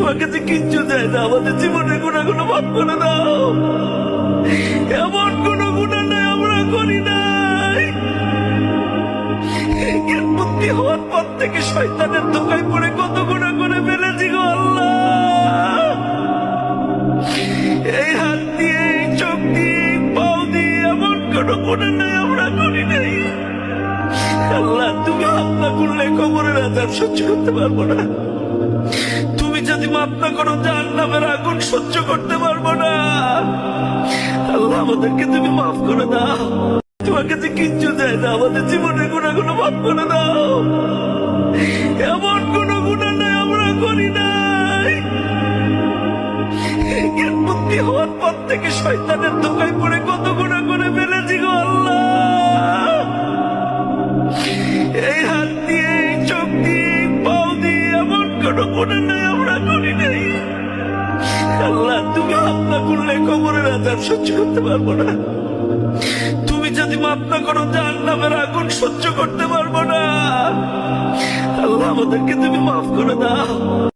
তোমাকে যে কিচ্ছু চাই না, আমাদের জীবনের গুণাগুলো মাফ করে দাও। এমন কোন গুণা নাই আমরা করি নাই। জ্ঞান বুদ্ধি হওয়ার পর থেকে শয়তানের ধোকায় পড়ে কত গুণা করে ফেলেছি গো আল্লাহ। এই হাত দিয়ে, এই চোখ দিয়ে, এই পাও দিয়ে এমন কোন গুণা নাই আমরা করি নাই। আল্লাহ, তুমি মাফ না করলে কবরের আযাব সহ্য করতে পারবো না। তুমি যদি মাফ না করো জাহান্নামের আগুন সহ্য করতে পারবো না। আল্লাহ, আমাদেরকে তুমি মাফ করে দাও। তোমাকে যে কিচ্ছু চাই না, আমাদের জীবনের গুণাগুলো মাফ করে দাও। এমন কোন গুণা নাই আমরা করি নাই। জ্ঞান বুদ্ধি হওয়ার পর থেকে শয়তানের ধোকায় পড়ে কত গুণা করে ফেলেছি গো আল্লাহ। এই হাত দিয়ে, এই চোখ দিয়ে, এই পাও দিয়ে এমন কোন গুণা নাই আমরা করি নাই। আল্লাহ, তুমি মাফ না করলে কবরের আযাব সহ্য করতে পারবো না। তুমি যদি মাফ না করো জাহান্নামের আগুন সহ্য করতে পারবো না। আল্লাহ, আমাদেরকে তুমি মাফ করে দাও।